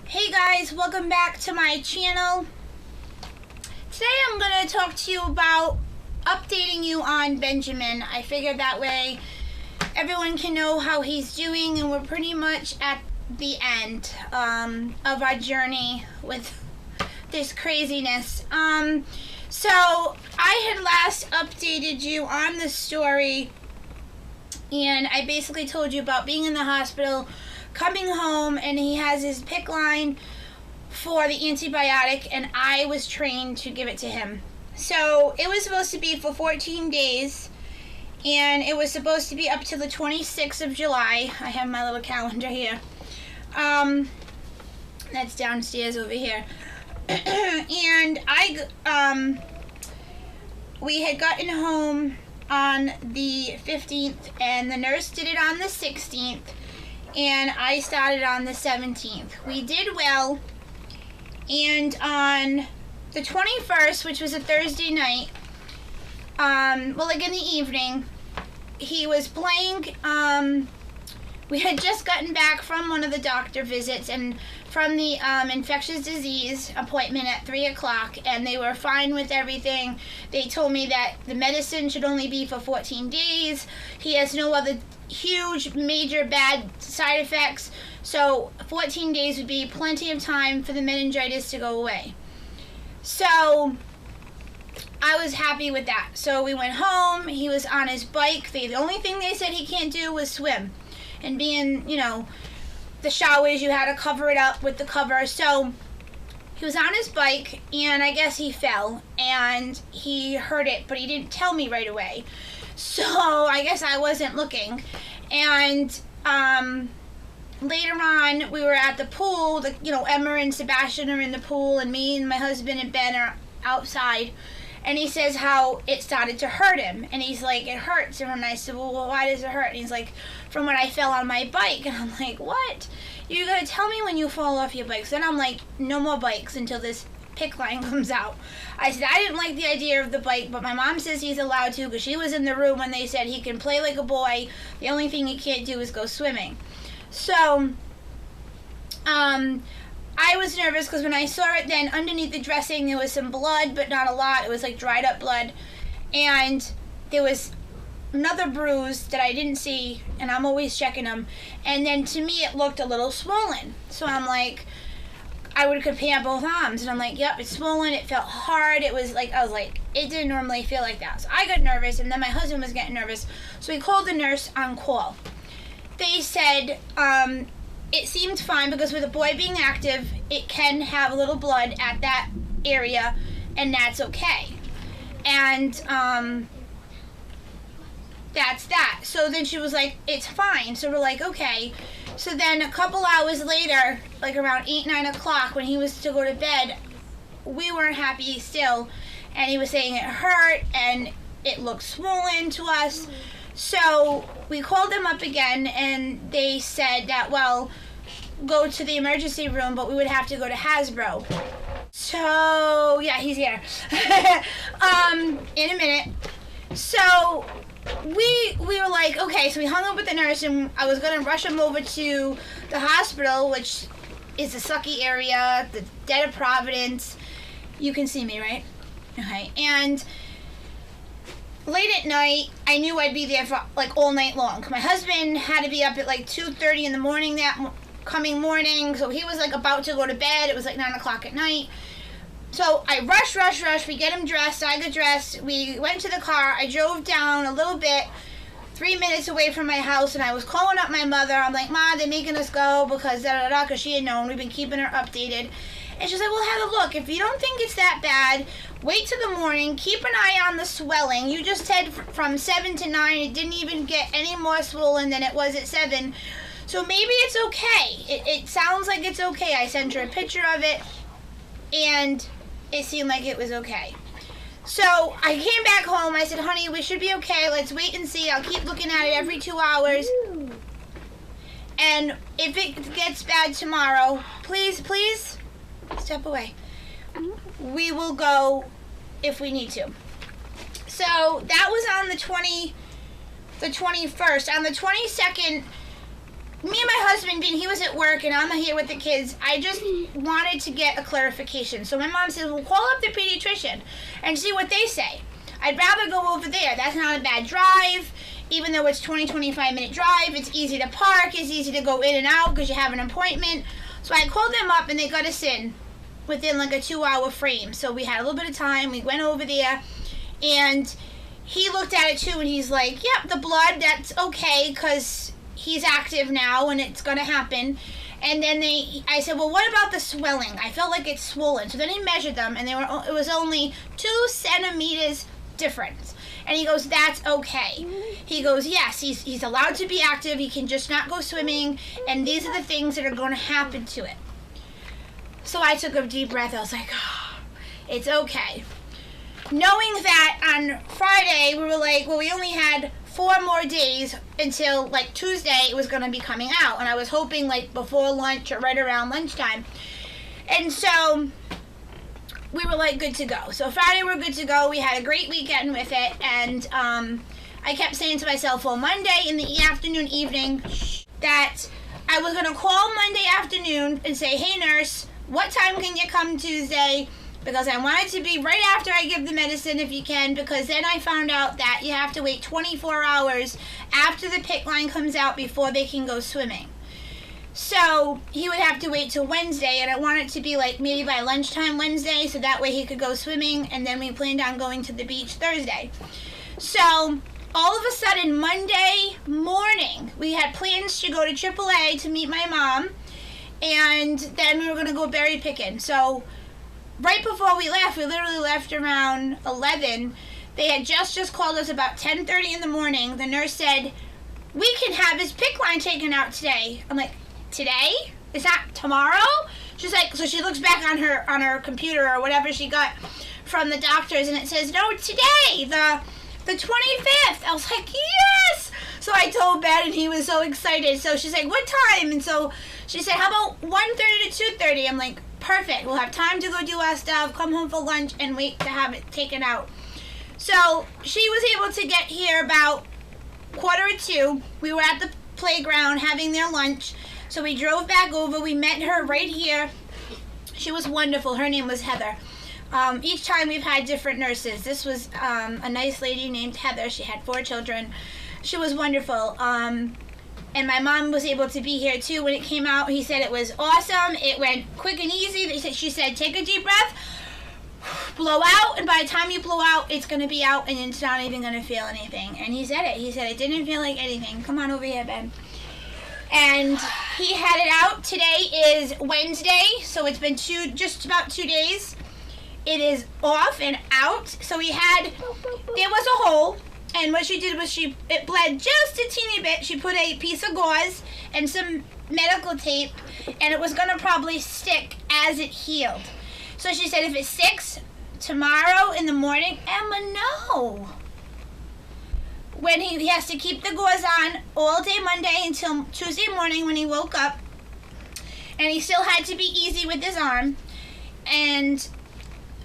Hey guys, welcome back to my channel. Today I'm going to talk to you about updating you on Benjamin. I figured that way everyone can know how he's doing, and we're pretty much at the end of our journey with this craziness. So I had last updated you on the story, and I basically told you about being in the hospital, coming home, and he has his PICC line for the antibiotic, and I was trained to give it to him. So it was supposed to be for 14 days, and it was supposed to be up to the 26th of July. I have my little calendar here. That's downstairs over here. And we had gotten home on the 15th, and the nurse did it on the 16th, and I started on the 17th. We did well, and on the 21st, which was a Thursday night, in the evening, he was playing. We had just gotten back from one of the doctor visits and from the infectious disease appointment at 3 o'clock, and they were fine with everything. They told me that the medicine should only be for 14 days. He has no other huge, major, bad side effects, so 14 days would be plenty of time for the meningitis to go away. So I was happy with that. So we went home. He was on his bike. The only thing they said he can't do was swim. And being, the showers, you had to cover it up with the cover. So he was on his bike, and I guess he fell, and he hurt it, but he didn't tell me right away. So I guess I wasn't looking. And later on, we were at the pool. Emma and Sebastian are in the pool, and me and my husband and Ben are outside. And he says how it started to hurt him. And he's like, it hurts. And I said, well, why does it hurt? And he's like, from when I fell on my bike. And I'm like, what? You gotta tell me when you fall off your bikes. Then I'm like, no more bikes until this PICC line comes out. I said, I didn't like the idea of the bike, but my mom says he's allowed to, because she was in the room when they said he can play like a boy. The only thing he can't do is go swimming. So, I was nervous because when I saw it, then underneath the dressing there was some blood, but not a lot. It was like dried up blood, and there was another bruise that I didn't see, and I'm always checking them. And then to me it looked a little swollen, so I'm like, I would compare both arms, and I'm like, yep, it's swollen. It felt hard. It was like, I was like, it didn't normally feel like that. So I got nervous, and then my husband was getting nervous, so we called the nurse on call. They said it seemed fine, because with a boy being active, it can have a little blood at that area, and that's okay. And that's that. So then she was like, it's fine. So we're like, okay. So then a couple hours later, like around 8, 9 o'clock, when he was to go to bed, we weren't happy still, and he was saying it hurt and it looked swollen to us. So we called them up again, and they said that, well, go to the emergency room, but we would have to go to Hasbro. So, yeah, he's here. In a minute. So we were like, okay, so we hung up with the nurse, and I was going to rush him over to the hospital, which is the Sucky area, the Dead of Providence. You can see me, right? Okay. And late at night, I knew I'd be there for like all night long. My husband had to be up at like 2:30 in the morning that coming morning, so he was like about to go to bed. It was like 9 o'clock at night. So I rush. We get him dressed. I get dressed. We went to the car. I drove down a little bit, 3 minutes away from my house, and I was calling up my mother. I'm like, Ma, they're making us go because because she had known. We've been keeping her updated. And she's like, well, have a look. If you don't think it's that bad, wait till the morning. Keep an eye on the swelling. You just said from 7 to 9, it didn't even get any more swollen than it was at 7. So maybe it's okay. It sounds like it's okay. I sent her a picture of it, and it seemed like it was okay. So I came back home. I said, honey, we should be okay. Let's wait and see. I'll keep looking at it every 2 hours. And if it gets bad tomorrow, please, step away. We will go if we need to. So that was on the 21st. On the 22nd, me and my husband, being he was at work and I'm here with the kids, I just wanted to get a clarification. So my mom says, well, call up the pediatrician and see what they say. I'd rather go over there. That's not a bad drive. Even though it's 25 minute drive, it's easy to park, it's easy to go in and out because you have an appointment. So I called them up and they got us in within like a 2-hour frame. So we had a little bit of time. We went over there and he looked at it too and he's like, yep, the blood, that's okay because he's active now and it's going to happen. And then I said, well, what about the swelling? I felt like it's swollen. So then he measured them and it was only 2 centimeters difference. And he goes, that's okay. He goes, yes, he's allowed to be active. He can just not go swimming. And these are the things that are going to happen to it. So I took a deep breath. I was like, oh, it's okay. Knowing that on Friday, we were like, well, we only had 4 more days until like Tuesday it was going to be coming out. And I was hoping like before lunch or right around lunchtime. And so we were like good to go. So Friday we're good to go. We had a great weekend with it. And I kept saying to myself, well, Monday in the afternoon, evening, that I was going to call Monday afternoon and say, hey, nurse, what time can you come Tuesday? Because I want it to be right after I give the medicine if you can, because then I found out that you have to wait 24 hours after the PICC line comes out before they can go swimming. So he would have to wait till Wednesday, and I want it to be like maybe by lunchtime Wednesday, so that way he could go swimming, and then we planned on going to the beach Thursday. So all of a sudden, Monday morning, we had plans to go to AAA to meet my mom, and then we were going to go berry picking. So right before we left, we literally left around 11. They had just called us about 10:30 in the morning. The nurse said, we can have his PICC line taken out today. I'm like, today? Is that tomorrow? She's like, so she looks back on her computer or whatever she got from the doctors, and it says, no, today, the 25th. I was like, yes! So I told Ben, and he was so excited. So she's like, what time? And so she said, how about 1:30 to 2:30? I'm like, perfect. We'll have time to go do our stuff, come home for lunch, and wait to have it taken out. So she was able to get here about 1:45. We were at the playground having their lunch. So we drove back over. We met her right here. She was wonderful. Her name was Heather. Each time we've had different nurses. This was a nice lady named Heather. She had 4 children. She was wonderful. And my mom was able to be here too when it came out. He said it was awesome. It went quick and easy. She said, take a deep breath, blow out, and by the time you blow out, it's going to be out and it's not even going to feel anything. And he said it. He said it didn't feel like anything. Come on over here, Ben. And he had it out. Today is Wednesday, so it's been just about 2 days. It is off and out. So there was a hole, and what she did was it bled just a teeny bit. She put a piece of gauze and some medical tape, and it was going to probably stick as it healed. So she said, if it sticks tomorrow in the morning, Emma, no. When he has to keep the gauze on all day Monday until Tuesday morning when he woke up. And he still had to be easy with his arm. And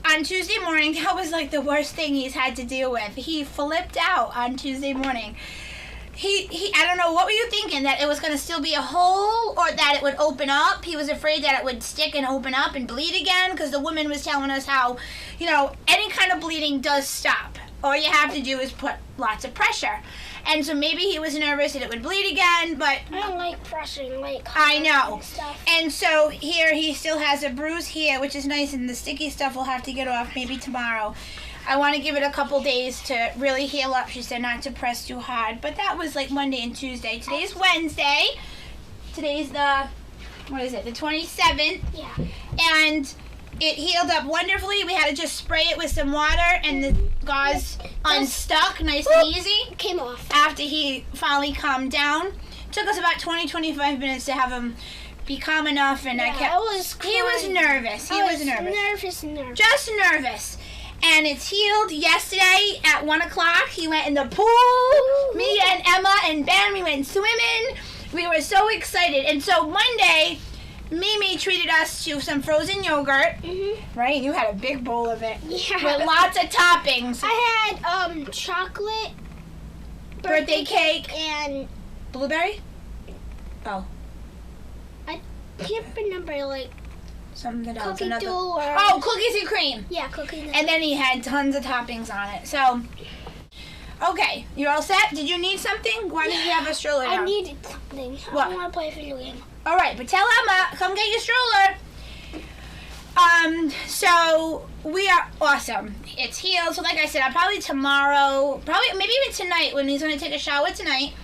on Tuesday morning, that was like the worst thing he's had to deal with. He flipped out on Tuesday morning. I don't know, what were you thinking? That it was going to still be a hole or that it would open up? He was afraid that it would stick and open up and bleed again because the woman was telling us how, any kind of bleeding does stop. All you have to do is put lots of pressure. And so maybe he was nervous that it would bleed again, but I don't like pressure, I know. And stuff. And so here he still has a bruise here, which is nice, and the sticky stuff will have to get off maybe tomorrow. I want to give it a couple days to really heal up. She said not to press too hard. But that was like Monday and Tuesday. Today's Wednesday. Today's the 27th. Yeah. And it healed up wonderfully. We had to just spray it with some water, and the gauze unstuck nice and easy. Came off. After he finally calmed down. Took us about 20-25 minutes to have him be calm enough, and he was nervous. He was nervous. Just nervous. And it's healed. Yesterday at 1 o'clock, he went in the pool. Ooh. Me and Emma and Ben, we went swimming. We were so excited. And so Monday, Mimi treated us to some frozen yogurt. Mm-hmm. Right? You had a big bowl of it. Yeah. With lots of toppings. I had chocolate, birthday cake, and blueberry. Oh. I can't remember, like, Something else. cookie Another. dough or... Oh, cookies and cream. Yeah, cookies And then he had tons of toppings on it. So, okay, you all set? Did you need something? Why did you have a stroller now? I needed something. What? I want to play a video game. All right, but tell Emma, come get your stroller. So we are awesome. It's healed. So like I said, I'll probably tomorrow, maybe even tonight when he's going to take a shower tonight.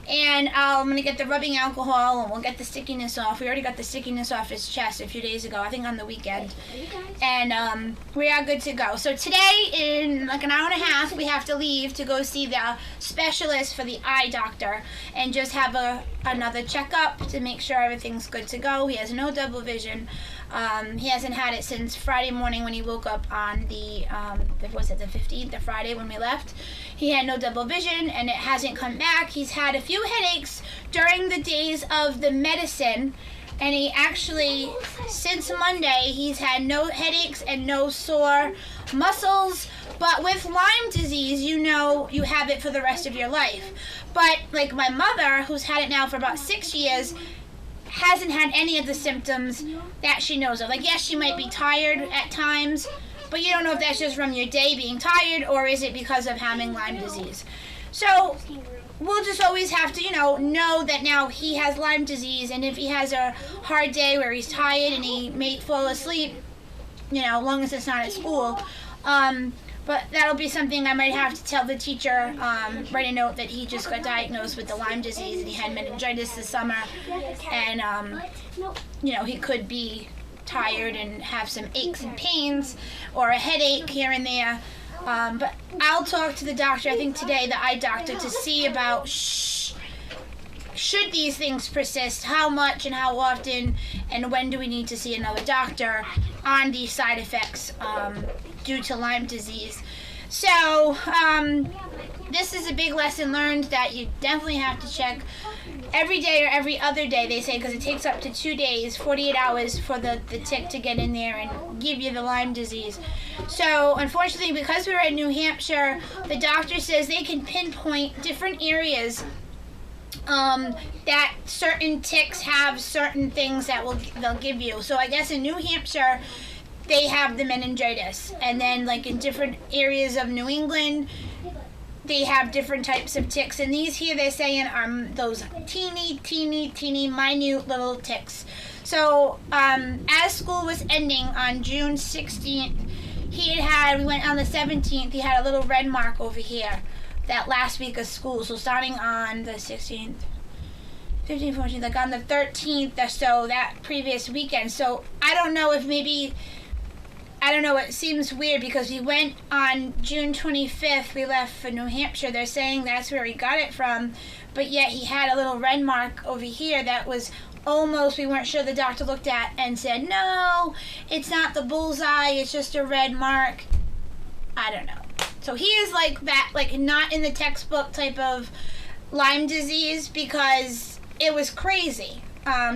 And I'm going to get the rubbing alcohol and we'll get the stickiness off. We already got the stickiness off his chest a few days ago, I think on the weekend. And we are good to go. So today, in like an hour and a half, we have to leave to go see the specialist for the eye doctor and just have another checkup to make sure everything's good to go. He has no double vision. He hasn't had it since Friday morning when he woke up on the 15th, the Friday when we left. He had no double vision and it hasn't come back. He's had a few headaches during the days of the medicine, and he actually, since Monday, he's had no headaches and no sore muscles. But with Lyme disease, you know you have it for the rest of your life. But like my mother, who's had it now for about 6 years, hasn't had any of the symptoms that she knows of. Like, yes, she might be tired at times, but you don't know if that's just from your day being tired or is it because of having Lyme disease. So we'll just always have to, know that now he has Lyme disease, and if he has a hard day where he's tired and he may fall asleep, as long as it's not at school, but that'll be something I might have to tell the teacher, write a note that he just got diagnosed with the Lyme disease and he had meningitis this summer, and, he could be tired and have some aches and pains or a headache here and there. But I'll talk to the doctor, I think today, the eye doctor, to see about should these things persist, how much and how often, and when do we need to see another doctor on these side effects due to Lyme disease. So this is a big lesson learned that you definitely have to check every day or every other day, they say, because it takes up to 2 days, 48 hours for the tick to get in there and give you the Lyme disease. So unfortunately, because we're in New Hampshire, the doctor says they can pinpoint different areas that certain ticks have certain things that they'll give you. So I guess in New Hampshire, they have the meningitis, and then like in different areas of New England, they have different types of ticks, and these here they're saying are those teeny minute little ticks. So as school was ending on June 16th, we went on the 17th, he had a little red mark over here that last week of school. So starting on the 16th, 15th, 14th, like on the 13th or so, that previous weekend. So I don't know, it seems weird because we went on June 25th, we left for New Hampshire. They're saying that's where he got it from, but yet he had a little red mark over here that was almost, we weren't sure, the doctor looked at and said, no, it's not the bullseye, it's just a red mark. I don't know. So he is like that, like not in the textbook type of Lyme disease, because it was crazy.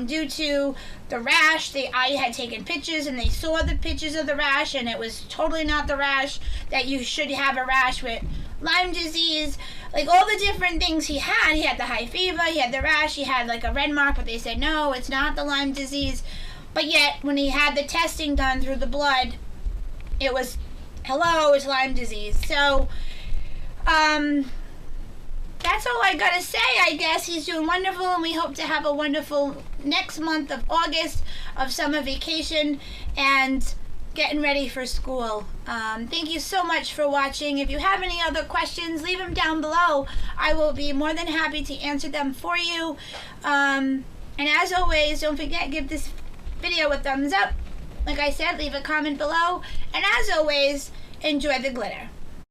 Due to the rash, I had taken pictures and they saw the pictures of the rash, and it was totally not the rash that you should have a rash with Lyme disease. Like all the different things he had the high fever, he had the rash, he had like a red mark, but they said no, it's not the Lyme disease. But yet when he had the testing done through the blood, it was, hello, it's Lyme disease. So that's all I gotta say. I guess he's doing wonderful, and we hope to have a wonderful next month of August of summer vacation and getting ready for school. Thank you so much for watching. If you have any other questions, leave them down below. I will be more than happy to answer them for you. And as always, don't forget, give this video a thumbs up. Like I said, leave a comment below. And as always, enjoy the glitter.